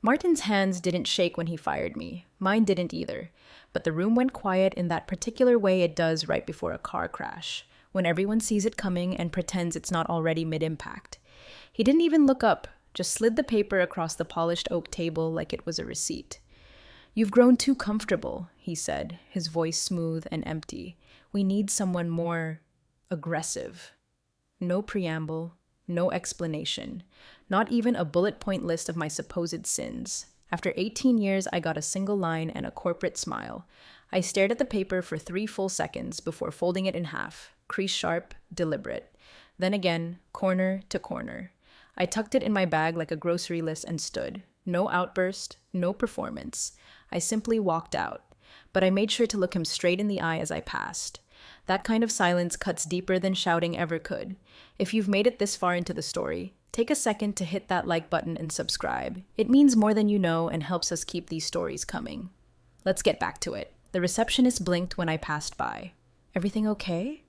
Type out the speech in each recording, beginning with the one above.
Martin's hands didn't shake when he fired me. Mine didn't either. But the room went quiet in that particular way it does right before a car crash, when everyone sees it coming and pretends it's not already mid-impact. He didn't even look up, just slid the paper across the polished oak table like it was a receipt. "You've grown too comfortable," he said, his voice smooth and empty. "We need someone more aggressive." No preamble, no explanation, not even a bullet point list of my supposed sins. After 18 years, I got a single line and a corporate smile. I stared at the paper for 3 full seconds before folding it in half, crease sharp, deliberate. Then again, corner to corner. I tucked it in my bag like a grocery list and stood. No outburst, no performance. I simply walked out. But I made sure to look him straight in the eye as I passed. That kind of silence cuts deeper than shouting ever could. If you've made it this far into the story, take a second to hit that like button and subscribe. It means more than you know and helps us keep these stories coming. Let's get back to it. The receptionist blinked when I passed by. "Everything okay?"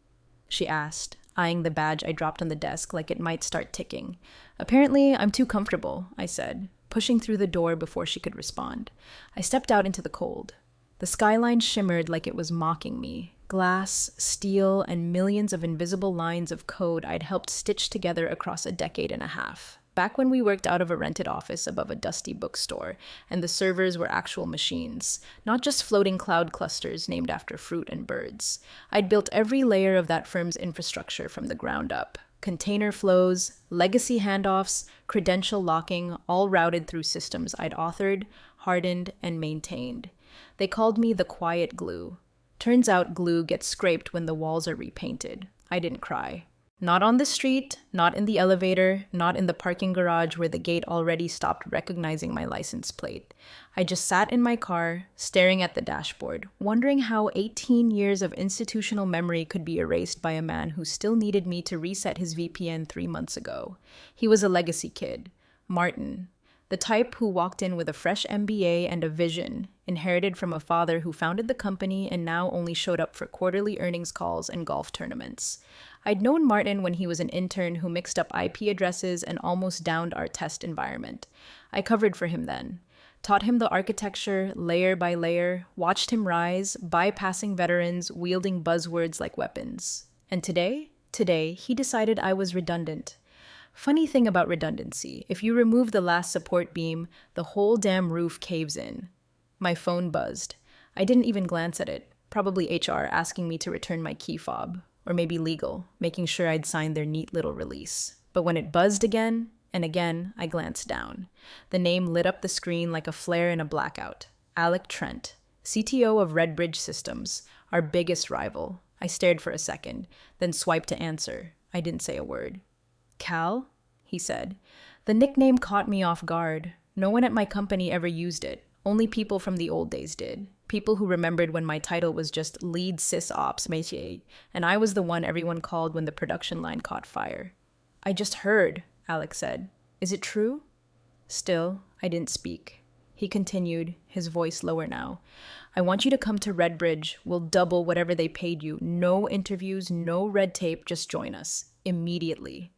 she asked, eyeing the badge I dropped on the desk like it might start ticking. "Apparently, I'm too comfortable," I said, pushing through the door before she could respond. I stepped out into the cold. The skyline shimmered like it was mocking me. Glass, steel, and millions of invisible lines of code I'd helped stitch together across a decade and a half. Back when we worked out of a rented office above a dusty bookstore, and the servers were actual machines, not just floating cloud clusters named after fruit and birds. I'd built every layer of that firm's infrastructure from the ground up. Container flows, legacy handoffs, credential locking, all routed through systems I'd authored, hardened, and maintained. They called me the quiet glue. Turns out glue gets scraped when the walls are repainted. I didn't cry. Not on the street, not in the elevator, not in the parking garage where the gate already stopped recognizing my license plate. I just sat in my car, staring at the dashboard, wondering how 18 years of institutional memory could be erased by a man who still needed me to reset his VPN 3 months ago. He was a legacy kid. Martin. The type who walked in with a fresh MBA and a vision, inherited from a father who founded the company and now only showed up for quarterly earnings calls and golf tournaments. I'd known Martin when he was an intern who mixed up IP addresses and almost downed our test environment. I covered for him then. Taught him the architecture, layer by layer, watched him rise, bypassing veterans, wielding buzzwords like weapons. And today, he decided I was redundant. Funny thing about redundancy, if you remove the last support beam, the whole damn roof caves in. My phone buzzed. I didn't even glance at it. Probably HR asking me to return my key fob. Or maybe legal, making sure I'd signed their neat little release. But when it buzzed again, and again, I glanced down. The name lit up the screen like a flare in a blackout. Alec Trent, CTO of Redbridge Systems, our biggest rival. I stared for a second, then swiped to answer. I didn't say a word. "Cal?" he said. The nickname caught me off guard. No one at my company ever used it. Only people from the old days did. People who remembered when my title was just lead sysops métier, and I was the one everyone called when the production line caught fire. "I just heard," Alex said. "Is it true?" Still, I didn't speak. He continued, his voice lower now. "I want you to come to Redbridge. We'll double whatever they paid you. No interviews, no red tape, just join us. Immediately."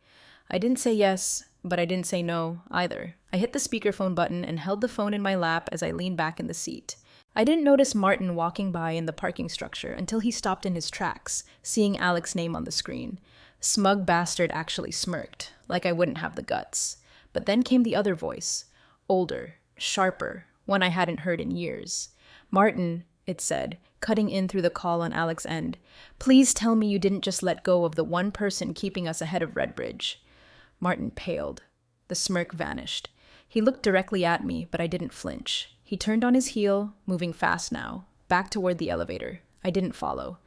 I didn't say yes, but I didn't say no either. I hit the speakerphone button and held the phone in my lap as I leaned back in the seat. I didn't notice Martin walking by in the parking structure until he stopped in his tracks, seeing Alex's name on the screen. Smug bastard actually smirked, like I wouldn't have the guts. But then came the other voice. Older, sharper, one I hadn't heard in years. "Martin," it said, cutting in through the call on Alex's end. "Please tell me you didn't just let go of the one person keeping us ahead of Redbridge." Martin paled. The smirk vanished. He looked directly at me, but I didn't flinch. He turned on his heel, moving fast now, back toward the elevator. I didn't follow.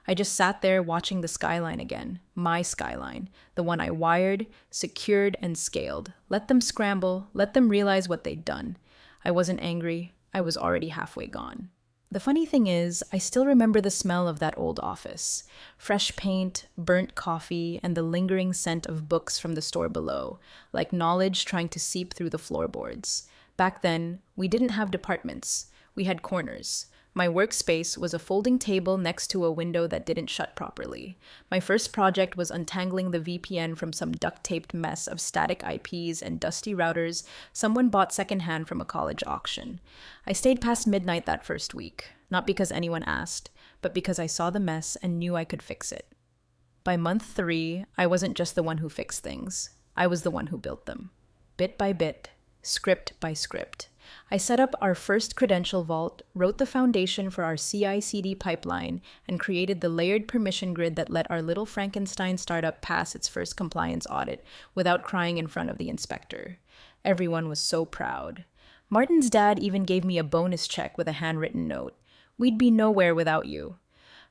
I just sat there watching the skyline again. My skyline. The one I wired, secured, and scaled. Let them scramble. Let them realize what they'd done. I wasn't angry. I was already halfway gone. The funny thing is, I still remember the smell of that old office. Fresh paint, burnt coffee, and the lingering scent of books from the store below, like knowledge trying to seep through the floorboards. Back then, we didn't have departments. We had corners. My workspace was a folding table next to a window that didn't shut properly. My first project was untangling the VPN from some duct-taped mess of static IPs and dusty routers someone bought secondhand from a college auction. I stayed past midnight that first week, not because anyone asked, but because I saw the mess and knew I could fix it. By month 3, I wasn't just the one who fixed things. I was the one who built them. Bit by bit, script by script. I set up our first credential vault, wrote the foundation for our CI/CD pipeline, and created the layered permission grid that let our little Frankenstein startup pass its first compliance audit without crying in front of the inspector. Everyone was so proud. Martin's dad even gave me a bonus check with a handwritten note. "We'd be nowhere without you."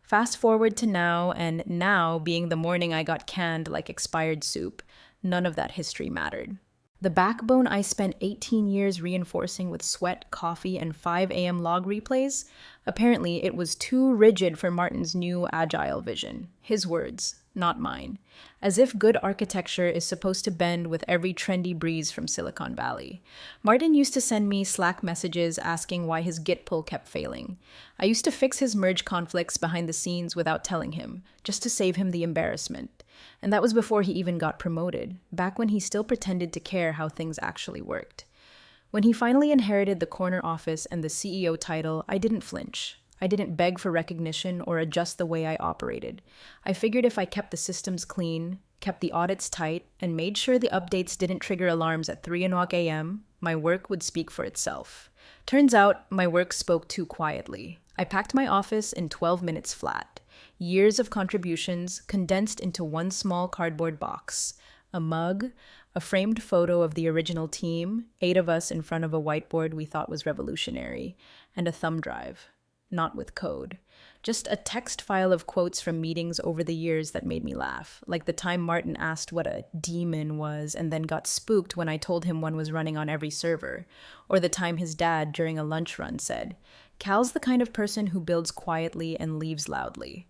Fast forward to now, and now being the morning I got canned like expired soup, none of that history mattered. The backbone I spent 18 years reinforcing with sweat, coffee, and 5 a.m. log replays, apparently it was too rigid for Martin's new agile vision. His words, not mine. As if good architecture is supposed to bend with every trendy breeze from Silicon Valley. Martin used to send me Slack messages asking why his Git pull kept failing. I used to fix his merge conflicts behind the scenes without telling him, just to save him the embarrassment. And that was before he even got promoted, back when he still pretended to care how things actually worked. When he finally inherited the corner office and the CEO title, I didn't flinch. I didn't beg for recognition or adjust the way I operated. I figured if I kept the systems clean, kept the audits tight, and made sure the updates didn't trigger alarms at 3 a.m., my work would speak for itself. Turns out, my work spoke too quietly. I packed my office in 12 minutes flat. Years of contributions condensed into one small cardboard box. A mug, a framed photo of the original team, 8 of us in front of a whiteboard we thought was revolutionary, and a thumb drive. Not with code. Just a text file of quotes from meetings over the years that made me laugh, like the time Martin asked what a daemon was and then got spooked when I told him one was running on every server, or the time his dad, during a lunch run, said, "Cal's the kind of person who builds quietly and leaves loudly."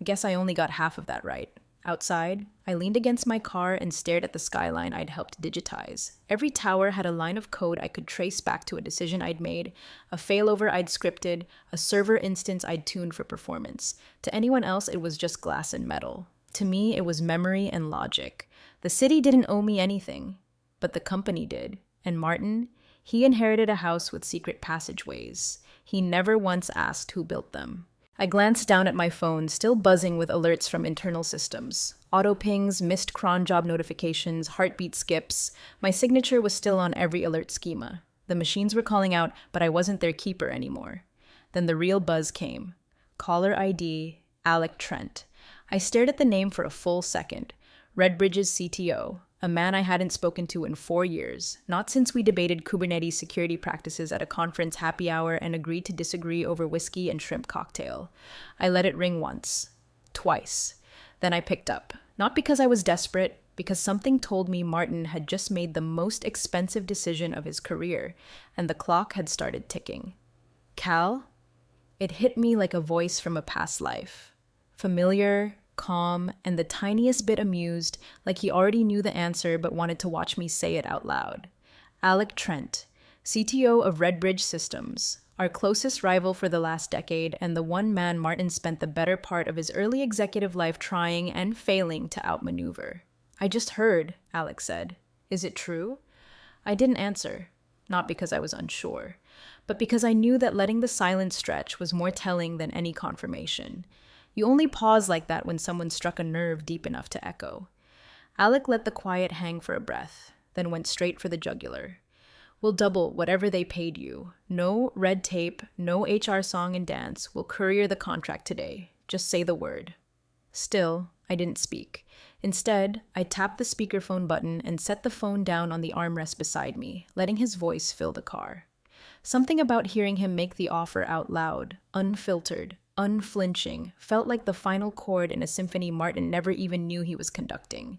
Guess I only got half of that right. Outside, I leaned against my car and stared at the skyline I'd helped digitize. Every tower had a line of code I could trace back to a decision I'd made, a failover I'd scripted, a server instance I'd tuned for performance. To anyone else, it was just glass and metal. To me, it was memory and logic. The city didn't owe me anything, but the company did. And Martin, he inherited a house with secret passageways. He never once asked who built them. I glanced down at my phone, still buzzing with alerts from internal systems. Auto pings, missed cron job notifications, heartbeat skips. My signature was still on every alert schema. The machines were calling out, but I wasn't their keeper anymore. Then the real buzz came. Caller ID, Alec Trent. I stared at the name for a full second. Redbridge's CTO, a man I hadn't spoken to in 4 years, not since we debated Kubernetes security practices at a conference happy hour and agreed to disagree over whiskey and shrimp cocktail. I let it ring once, twice. Then I picked up, not because I was desperate, because something told me Martin had just made the most expensive decision of his career, and the clock had started ticking. "Cal?" It hit me like a voice from a past life. Familiar, calm, and the tiniest bit amused, like he already knew the answer but wanted to watch me say it out loud. Alec Trent, CTO of Redbridge Systems, our closest rival for the last decade and the one man Martin spent the better part of his early executive life trying and failing to outmaneuver. "I just heard," Alec said. "Is it true?" I didn't answer, not because I was unsure, but because I knew that letting the silence stretch was more telling than any confirmation. You only pause like that when someone struck a nerve deep enough to echo. Alec let the quiet hang for a breath, then went straight for the jugular. "We'll double whatever they paid you. No red tape, no HR song and dance. We'll courier the contract today. Just say the word." Still, I didn't speak. Instead, I tapped the speakerphone button and set the phone down on the armrest beside me, letting his voice fill the car. Something about hearing him make the offer out loud, unfiltered, unflinching, felt like the final chord in a symphony Martin never even knew he was conducting.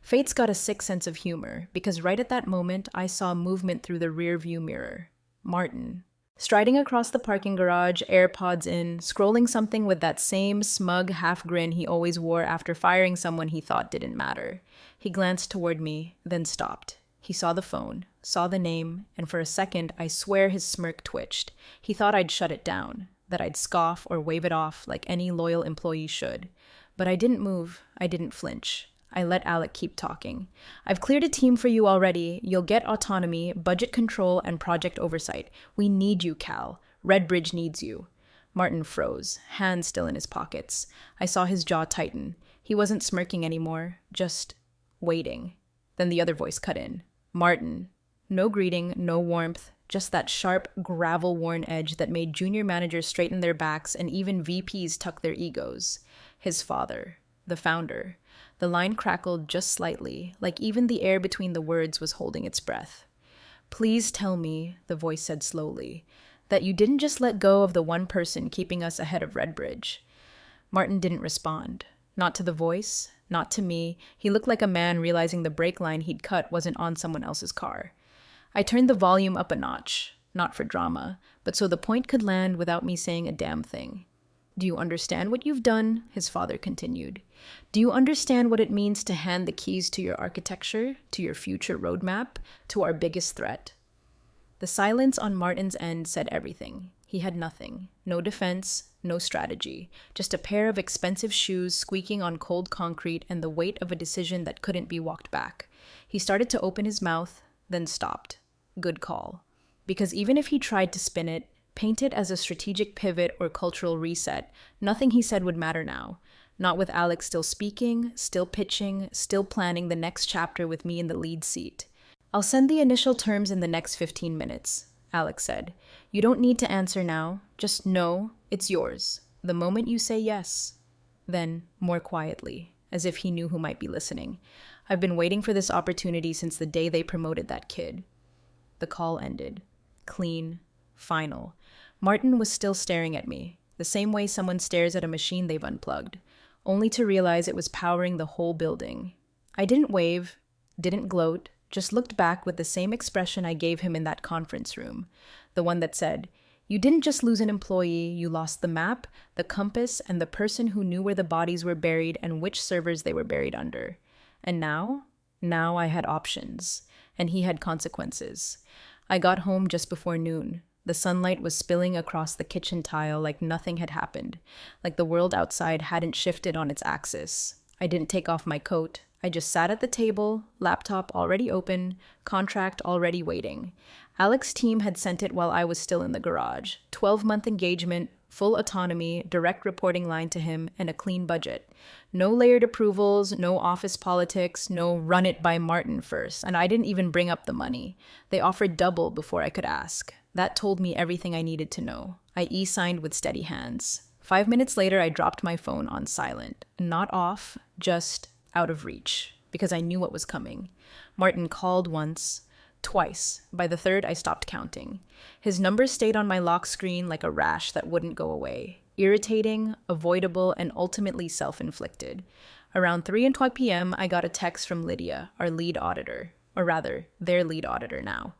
Fate's got a sick sense of humor, because right at that moment, I saw movement through the rear-view mirror. Martin. Striding across the parking garage, AirPods in, scrolling something with that same smug half-grin he always wore after firing someone he thought didn't matter. He glanced toward me, then stopped. He saw the phone, saw the name, and for a second, I swear his smirk twitched. He thought I'd shut it down. that I'd scoff or wave it off like any loyal employee should. But I didn't move. I didn't flinch. I let Alec keep talking. I've cleared a team for you already. You'll get autonomy, budget control, and project oversight. We need you, Cal. Redbridge needs you. Martin froze, hands still in his pockets. I saw his jaw tighten. He wasn't smirking anymore, just waiting. Then the other voice cut in. Martin. No greeting, no warmth, just that sharp, gravel-worn edge that made junior managers straighten their backs and even VPs tuck their egos. His father. The founder. The line crackled just slightly, like even the air between the words was holding its breath. Please tell me, the voice said slowly, that you didn't just let go of the one person keeping us ahead of Redbridge. Martin didn't respond. Not to the voice, not to me. He looked like a man realizing the brake line he'd cut wasn't on someone else's car. I turned the volume up a notch, not for drama, but so the point could land without me saying a damn thing. Do you understand what you've done? His father continued. Do you understand what it means to hand the keys to your architecture, to your future roadmap, to our biggest threat? The silence on Martin's end said everything. He had nothing. No defense, no strategy. Just a pair of expensive shoes squeaking on cold concrete and the weight of a decision that couldn't be walked back. He started to open his mouth, then stopped. Good call. Because even if he tried to spin it, paint it as a strategic pivot or cultural reset, nothing he said would matter now. Not with Alex still speaking, still pitching, still planning the next chapter with me in the lead seat. I'll send the initial terms in the next 15 minutes, Alex said. You don't need to answer now. Just know it's yours. The moment you say yes. Then, more quietly, as if he knew who might be listening. I've been waiting for this opportunity since the day they promoted that kid. The call ended. Clean. Final. Martin was still staring at me, the same way someone stares at a machine they've unplugged, only to realize it was powering the whole building. I didn't wave, didn't gloat, just looked back with the same expression I gave him in that conference room, the one that said, you didn't just lose an employee, you lost the map, the compass, and the person who knew where the bodies were buried and which servers they were buried under. And now I had options, and he had consequences. I got home just before noon. The sunlight was spilling across the kitchen tile like nothing had happened, like the world outside hadn't shifted on its axis. I didn't take off my coat. I just sat at the table, laptop already open, contract already waiting. Alex's team had sent it while I was still in the garage. 12-month engagement, full autonomy, direct reporting line to him, and a clean budget. No layered approvals, no office politics, no run it by Martin first, and I didn't even bring up the money. They offered double before I could ask. That told me everything I needed to know. I e-signed with steady hands. 5 minutes later, I dropped my phone on silent. Not off, just out of reach, because I knew what was coming. Martin called once, twice. By the third, I stopped counting. His number stayed on my lock screen like a rash that wouldn't go away. Irritating, avoidable, and ultimately self-inflicted. Around 3:00 p.m., I got a text from Lydia, our lead auditor. Or rather, their lead auditor now.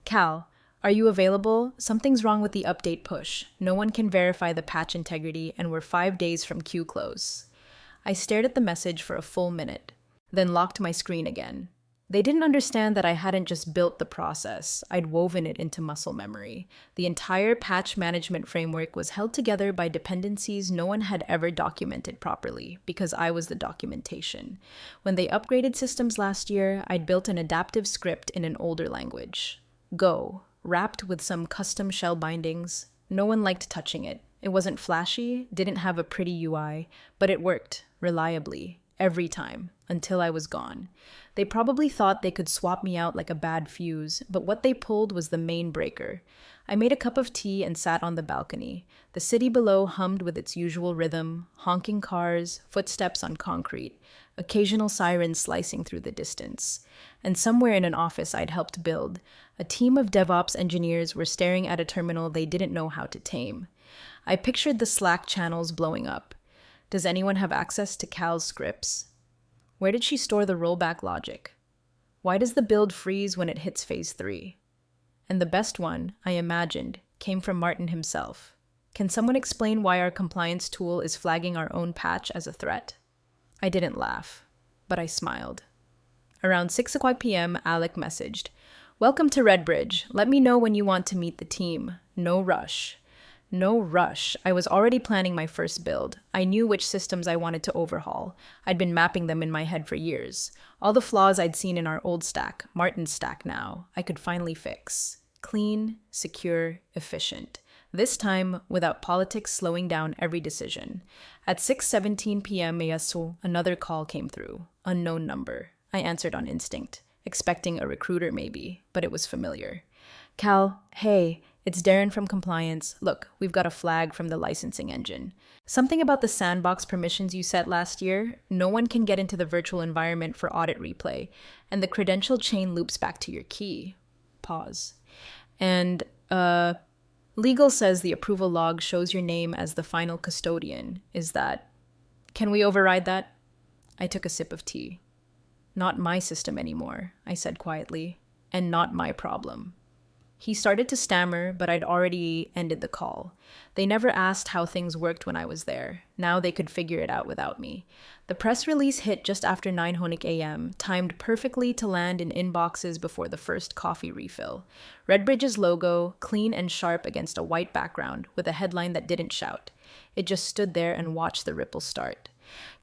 Cal, are you available? Something's wrong with the update push. No one can verify the patch integrity, and we're 5 days from queue close. I stared at the message for a full minute, then locked my screen again. They didn't understand that I hadn't just built the process, I'd woven it into muscle memory. The entire patch management framework was held together by dependencies no one had ever documented properly, because I was the documentation. When they upgraded systems last year, I'd built an adaptive script in an older language. Go, wrapped with some custom shell bindings. No one liked touching it. It wasn't flashy, didn't have a pretty UI, but it worked, reliably, every time, until I was gone. They probably thought they could swap me out like a bad fuse, but what they pulled was the main breaker. I made a cup of tea and sat on the balcony. The city below hummed with its usual rhythm, honking cars, footsteps on concrete, occasional sirens slicing through the distance. And somewhere in an office I'd helped build, a team of DevOps engineers were staring at a terminal they didn't know how to tame. I pictured the Slack channels blowing up. Does anyone have access to Cal's scripts? Where did she store the rollback logic? Why does the build freeze when it hits phase 3? And the best one, I imagined, came from Martin himself. Can someone explain why our compliance tool is flagging our own patch as a threat? I didn't laugh, but I smiled. Around 6:00 p.m., Alec messaged, "Welcome to Redbridge. Let me know when you want to meet the team. No rush." No rush. I was already planning my first build. I knew which systems I wanted to overhaul. I'd been mapping them in my head for years. All the flaws I'd seen in our old stack, Martin's stack now, I could finally fix. Clean, secure, efficient. This time, without politics slowing down every decision. At 6:17 p.m. Meyasu, another call came through. Unknown number. I answered on instinct, expecting a recruiter maybe, but it was familiar. Cal, hey, it's Darren from compliance. Look, we've got a flag from the licensing engine. Something about the sandbox permissions you set last year. No one can get into the virtual environment for audit replay, and the credential chain loops back to your key. Pause. And, legal says the approval log shows your name as the final custodian. Is that... Can we override that? I took a sip of tea. Not my system anymore, I said quietly, and not my problem. He started to stammer, but I'd already ended the call. They never asked how things worked when I was there. Now they could figure it out without me. The press release hit just after 9 Honik a.m., timed perfectly to land in inboxes before the first coffee refill. Redbridge's logo, clean and sharp against a white background, with a headline that didn't shout. It just stood there and watched the ripple start.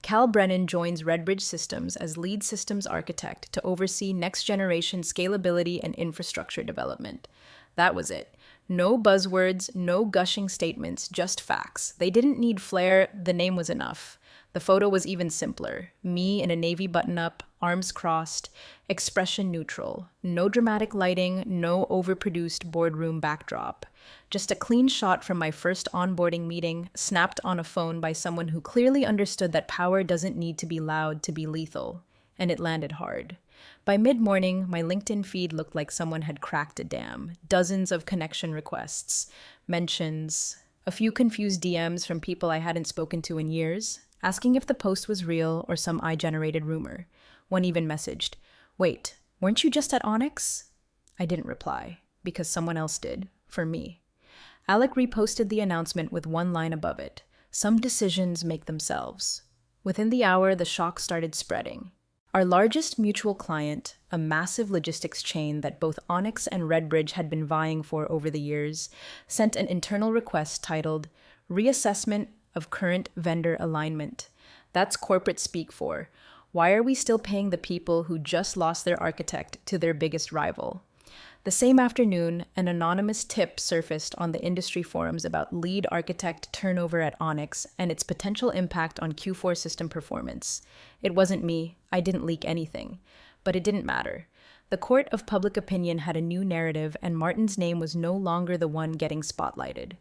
Cal Brennan joins Redbridge Systems as lead systems architect to oversee next-generation scalability and infrastructure development. That was it. No buzzwords, no gushing statements, just facts. They didn't need flair, the name was enough. The photo was even simpler. Me in a navy button-up, arms crossed, expression neutral. No dramatic lighting, no overproduced boardroom backdrop. Just a clean shot from my first onboarding meeting, snapped on a phone by someone who clearly understood that power doesn't need to be loud to be lethal. And it landed hard. By mid-morning, my LinkedIn feed looked like someone had cracked a dam. Dozens of connection requests, mentions, a few confused DMs from people I hadn't spoken to in years, asking if the post was real or some I-generated rumor. One even messaged, "Wait, weren't you just at Onyx?" I didn't reply, because someone else did, for me. Alec reposted the announcement with one line above it. Some decisions make themselves. Within the hour, the shock started spreading. Our largest mutual client, a massive logistics chain that both Onyx and Redbridge had been vying for over the years, sent an internal request titled Reassessment of Current Vendor Alignment. That's corporate speak for, why are we still paying the people who just lost their architect to their biggest rival? The same afternoon, an anonymous tip surfaced on the industry forums about lead architect turnover at Onyx and its potential impact on Q4 system performance. It wasn't me, I didn't leak anything, but it didn't matter. The court of public opinion had a new narrative, and Martin's name was no longer the one getting spotlighted.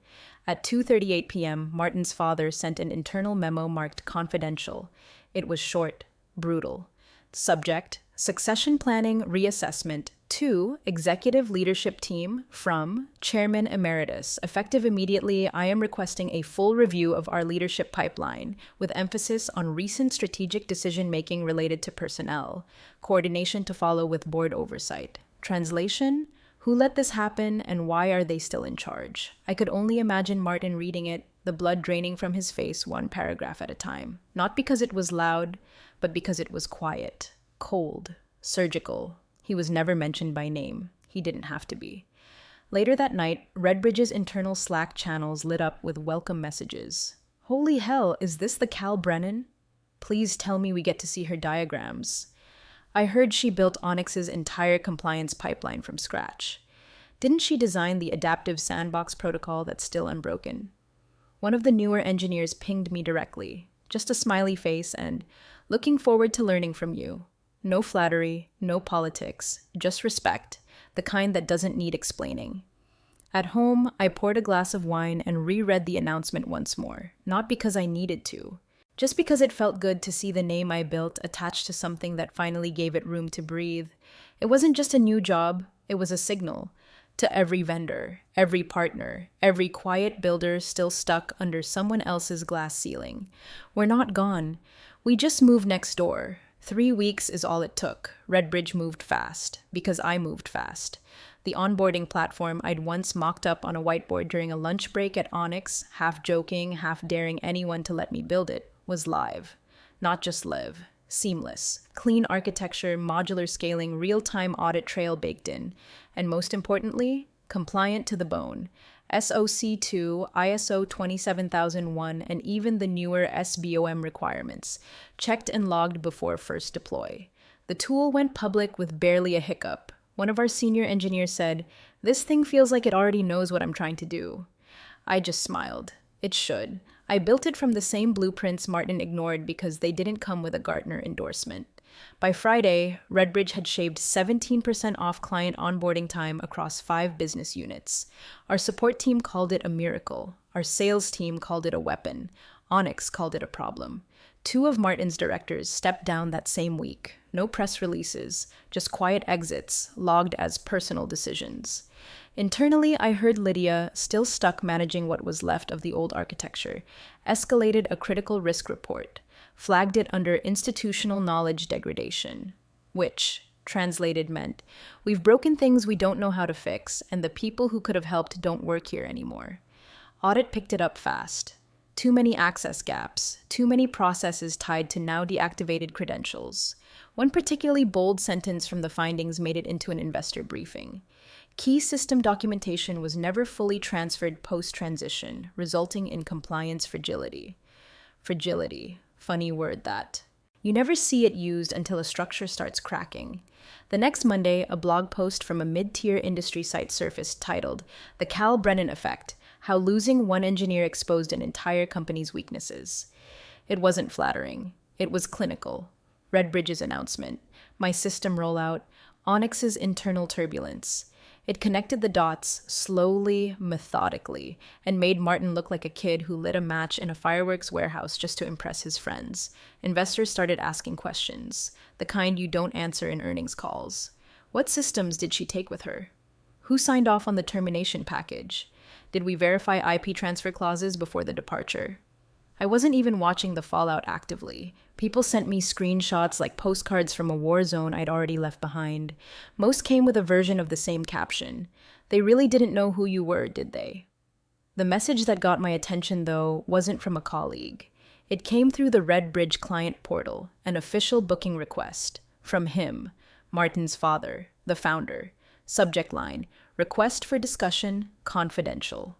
At 2:38 p.m., Martin's father sent an internal memo marked confidential. It was short, brutal. Subject, succession planning reassessment. 2, executive leadership team from Chairman Emeritus. Effective immediately, I am requesting a full review of our leadership pipeline with emphasis on recent strategic decision-making related to personnel. Coordination to follow with board oversight. Translation, who let this happen and why are they still in charge? I could only imagine Martin reading it, the blood draining from his face one paragraph at a time. Not because it was loud, but because it was quiet, cold, surgical. He was never mentioned by name. He didn't have to be. Later that night, Redbridge's internal Slack channels lit up with welcome messages. Holy hell, is this the Cal Brennan? Please tell me we get to see her diagrams. I heard she built Onyx's entire compliance pipeline from scratch. Didn't she design the adaptive sandbox protocol that's still unbroken? One of the newer engineers pinged me directly, just a smiley face and, looking forward to learning from you. No flattery, no politics, just respect, the kind that doesn't need explaining. At home, I poured a glass of wine and reread the announcement once more, not because I needed to, just because it felt good to see the name I built attached to something that finally gave it room to breathe. It wasn't just a new job, it was a signal to every vendor, every partner, every quiet builder still stuck under someone else's glass ceiling. We're not gone. We just moved next door. 3 weeks is all it took. Redbridge moved fast, because I moved fast. The onboarding platform I'd once mocked up on a whiteboard during a lunch break at Onyx, half joking, half daring anyone to let me build it, was live. Not just live. Seamless. Clean architecture, modular scaling, real-time audit trail baked in. And most importantly, compliant to the bone. SOC2, ISO 27001, and even the newer SBOM requirements, checked and logged before first deploy. The tool went public with barely a hiccup. One of our senior engineers said, "This thing feels like it already knows what I'm trying to do." I just smiled. It should. I built it from the same blueprints Martin ignored because they didn't come with a Gartner endorsement. By Friday, Redbridge had shaved 17% off client onboarding time across 5 business units. Our support team called it a miracle. Our sales team called it a weapon. Onyx called it a problem. 2 of Martin's directors stepped down that same week. No press releases, just quiet exits, logged as personal decisions. Internally, I heard Lydia, still stuck managing what was left of the old architecture, escalated a critical risk report, flagged it under institutional knowledge degradation, which, translated, meant, we've broken things we don't know how to fix, and the people who could have helped don't work here anymore. Audit picked it up fast. Too many access gaps, too many processes tied to now deactivated credentials. One particularly bold sentence from the findings made it into an investor briefing. Key system documentation was never fully transferred post-transition, resulting in compliance fragility. Fragility. Funny word, that. You never see it used until a structure starts cracking. The next Monday, a blog post from a mid-tier industry site surfaced titled, "The Cal Brennan Effect: How Losing One Engineer Exposed an Entire Company's Weaknesses." It wasn't flattering. It was clinical. Redbridge's announcement, my system rollout, Onyx's internal turbulence. It connected the dots slowly, methodically, and made Martin look like a kid who lit a match in a fireworks warehouse just to impress his friends. Investors started asking questions, the kind you don't answer in earnings calls. What systems did she take with her? Who signed off on the termination package? Did we verify IP transfer clauses before the departure? I wasn't even watching the fallout actively. People sent me screenshots like postcards from a war zone I'd already left behind. Most came with a version of the same caption. They really didn't know who you were, did they? The message that got my attention, though, wasn't from a colleague. It came through the Redbridge client portal, an official booking request. From him, Martin's father, the founder. Subject line, "Request for discussion, confidential."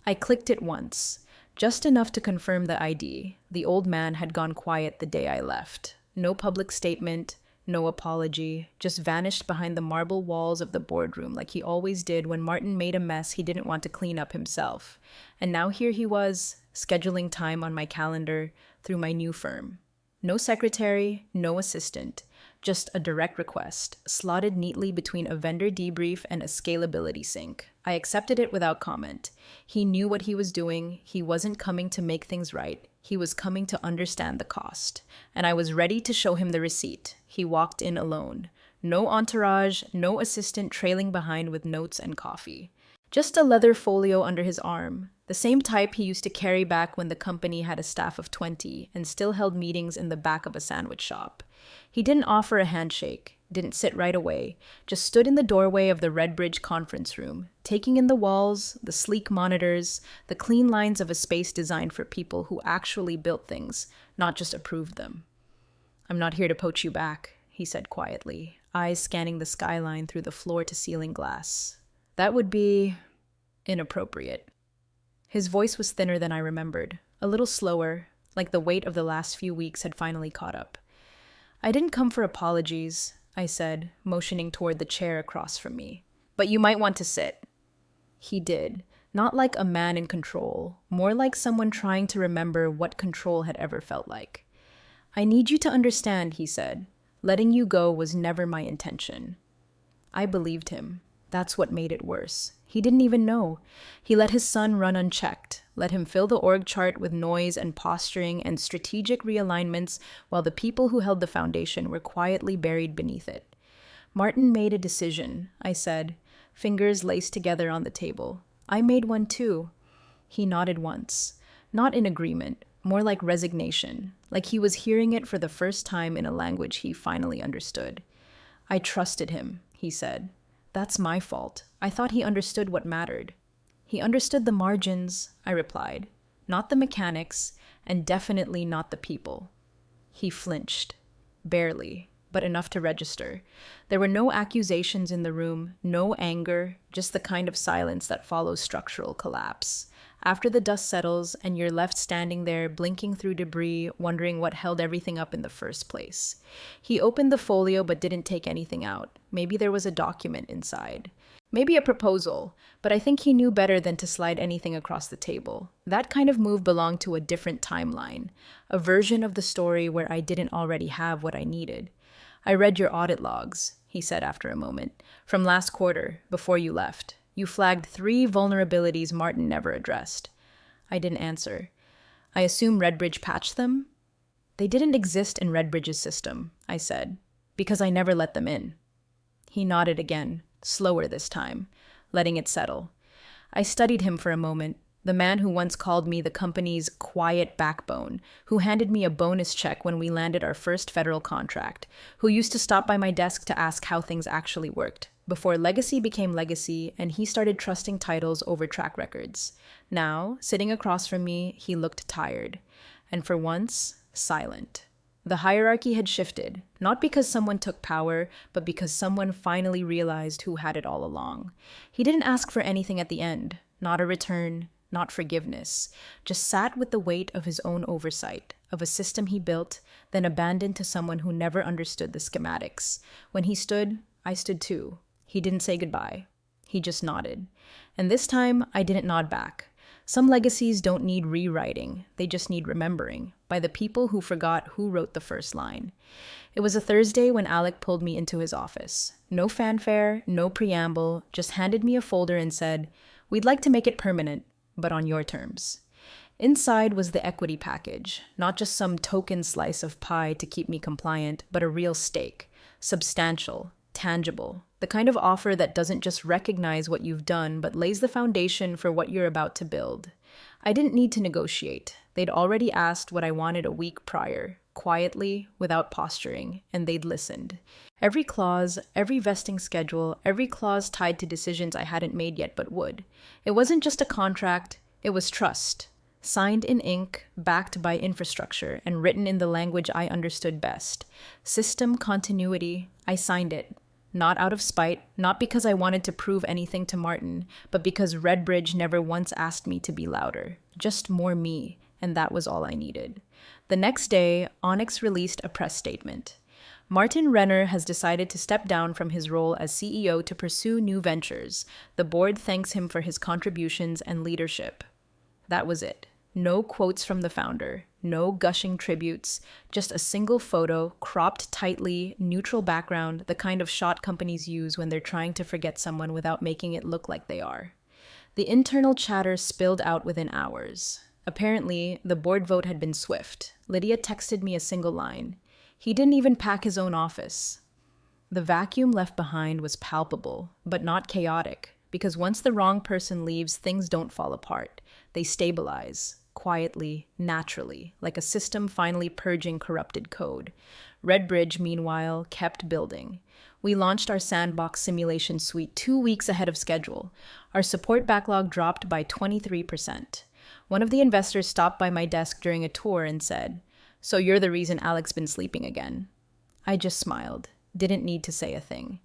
I clicked it once. Just enough to confirm the ID. The old man had gone quiet the day I left. No public statement, no apology, just vanished behind the marble walls of the boardroom like he always did when Martin made a mess he didn't want to clean up himself. And now here he was, scheduling time on my calendar through my new firm. No secretary, no assistant, just a direct request, slotted neatly between a vendor debrief and a scalability sync. I accepted it without comment. He knew what he was doing. He wasn't coming to make things right. He was coming to understand the cost. And I was ready to show him the receipt. He walked in alone. No entourage, no assistant trailing behind with notes and coffee. Just a leather folio under his arm, the same type he used to carry back when the company had a staff of 20 and still held meetings in the back of a sandwich shop. He didn't offer a handshake, didn't sit right away, just stood in the doorway of the Redbridge conference room, taking in the walls, the sleek monitors, the clean lines of a space designed for people who actually built things, not just approved them. "I'm not here to poach you back," he said quietly, eyes scanning the skyline through the floor-to-ceiling glass. "That would be inappropriate." His voice was thinner than I remembered, a little slower, like the weight of the last few weeks had finally caught up. "I didn't come for apologies," I said, motioning toward the chair across from me. "But you might want to sit." He did, not like a man in control, more like someone trying to remember what control had ever felt like. "I need you to understand," he said. "Letting you go was never my intention." I believed him. That's what made it worse. He didn't even know. He let his son run unchecked, let him fill the org chart with noise and posturing and strategic realignments while the people who held the foundation were quietly buried beneath it. "Martin made a decision," I said, fingers laced together on the table. "I made one too." He nodded once, not in agreement, more like resignation, like he was hearing it for the first time in a language he finally understood. "I trusted him," he said. "That's my fault. I thought he understood what mattered." "He understood the margins," I replied. "Not the mechanics, and definitely not the people." He flinched. Barely. but enough to register. There were no accusations in the room, no anger, just the kind of silence that follows structural collapse. After the dust settles and you're left standing there, blinking through debris, wondering what held everything up in the first place. He opened the folio but didn't take anything out. Maybe there was a document inside. Maybe a proposal, but I think he knew better than to slide anything across the table. That kind of move belonged to a different timeline, a version of the story where I didn't already have what I needed. "I read your audit logs," he said after a moment, "from last quarter, before you left. You flagged 3 vulnerabilities Martin never addressed." I didn't answer. "I assume Redbridge patched them?" "They didn't exist in Redbridge's system," I said, "because I never let them in." He nodded again, slower this time, letting it settle. I studied him for a moment, the man who once called me the company's quiet backbone, who handed me a bonus check when we landed our first federal contract, who used to stop by my desk to ask how things actually worked, before legacy became legacy and he started trusting titles over track records. Now, sitting across from me, he looked tired, and for once, silent. The hierarchy had shifted, not because someone took power, but because someone finally realized who had it all along. He didn't ask for anything at the end, not a return, not forgiveness, just sat with the weight of his own oversight, of a system he built, then abandoned to someone who never understood the schematics. When he stood, I stood too. He didn't say goodbye. He just nodded. And this time, I didn't nod back. Some legacies don't need rewriting, they just need remembering, by the people who forgot who wrote the first line. It was a Thursday when Alec pulled me into his office. No fanfare, no preamble, just handed me a folder and said, "We'd like to make it permanent, but on your terms." Inside was the equity package, not just some token slice of pie to keep me compliant, but a real stake, substantial, tangible, the kind of offer that doesn't just recognize what you've done, but lays the foundation for what you're about to build. I didn't need to negotiate. They'd already asked what I wanted a week prior, quietly, without posturing, and they'd listened. Every clause, every vesting schedule, every clause tied to decisions I hadn't made yet but would. It wasn't just a contract, it was trust. Signed in ink, backed by infrastructure, and written in the language I understood best. System continuity, I signed it. Not out of spite, not because I wanted to prove anything to Martin, but because Redbridge never once asked me to be louder. Just more me, and that was all I needed. The next day, Onyx released a press statement. Martin Renner has decided to step down from his role as CEO to pursue new ventures. The board thanks him for his contributions and leadership. That was it. No quotes from the founder, no gushing tributes, just a single photo, cropped tightly, neutral background, the kind of shot companies use when they're trying to forget someone without making it look like they are. The internal chatter spilled out within hours. Apparently, the board vote had been swift. Lydia texted me a single line. He didn't even pack his own office. The vacuum left behind was palpable, but not chaotic, because once the wrong person leaves, things don't fall apart. They stabilize, quietly, naturally, like a system finally purging corrupted code. Redbridge, meanwhile, kept building. We launched our sandbox simulation suite 2 weeks ahead of schedule. Our support backlog dropped by 23%. One of the investors stopped by my desk during a tour and said, "So you're the reason Alec's been sleeping again." I just smiled. Didn't need to say a thing.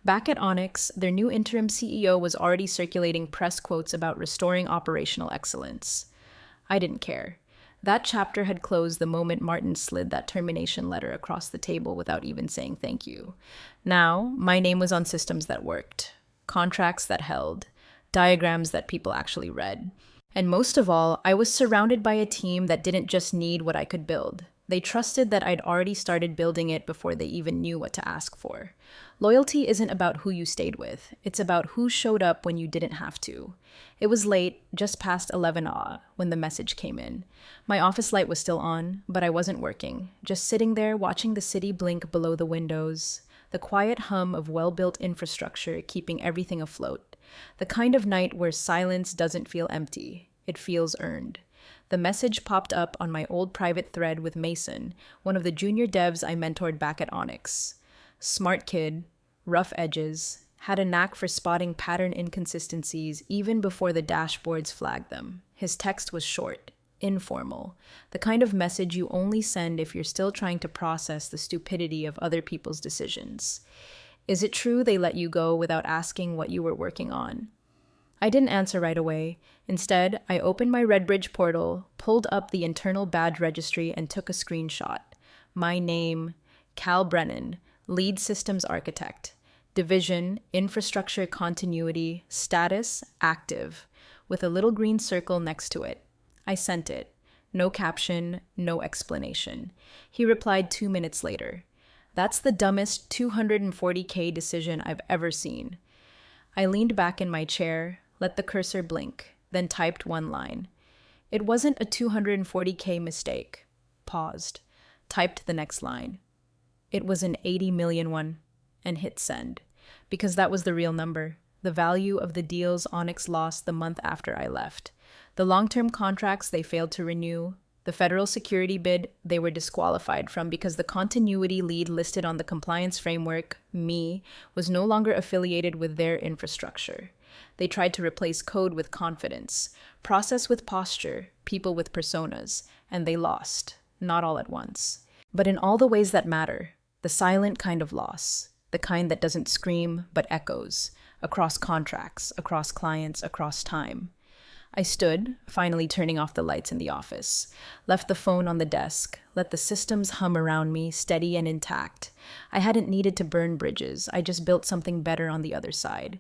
Back at Onyx, their new interim CEO was already circulating press quotes about restoring operational excellence. I didn't care. That chapter had closed the moment Martin slid that termination letter across the table without even saying thank you. Now, my name was on systems that worked, contracts that held, diagrams that people actually read. And most of all, I was surrounded by a team that didn't just need what I could build. They trusted that I'd already started building it before they even knew what to ask for. Loyalty isn't about who you stayed with. It's about who showed up when you didn't have to. It was late, just past 11 when the message came in. My office light was still on, but I wasn't working, just sitting there watching the city blink below the windows, the quiet hum of well-built infrastructure keeping everything afloat, the kind of night where silence doesn't feel empty, it feels earned. The message popped up on my old private thread with Mason, one of the junior devs I mentored back at Onyx. Smart kid, rough edges, had a knack for spotting pattern inconsistencies even before the dashboards flagged them. His text was short, informal, the kind of message you only send if you're still trying to process the stupidity of other people's decisions. Is it true they let you go without asking what you were working on? I didn't answer right away. Instead, I opened my Redbridge portal, pulled up the internal badge registry, and took a screenshot. My name, Cal Brennan, Lead Systems Architect. Division, Infrastructure Continuity, Status, Active, with a little green circle next to it. I sent it. No caption, no explanation. He replied 2 minutes later. That's the dumbest 240K decision I've ever seen. I leaned back in my chair, let the cursor blink, then typed one line. It wasn't a 240K mistake. Paused. Typed the next line. It was an 80 million one, and hit send. Because that was the real number, the value of the deals Onyx lost the month after I left. The long-term contracts they failed to renew, the federal security bid they were disqualified from because the continuity lead listed on the compliance framework, me, was no longer affiliated with their infrastructure. They tried to replace code with confidence, process with posture, people with personas, and they lost, not all at once. But in all the ways that matter, the silent kind of loss, the kind that doesn't scream but echoes, across contracts, across clients, across time. I stood, finally turning off the lights in the office, left the phone on the desk, let the systems hum around me, steady and intact. I hadn't needed to burn bridges, I just built something better on the other side.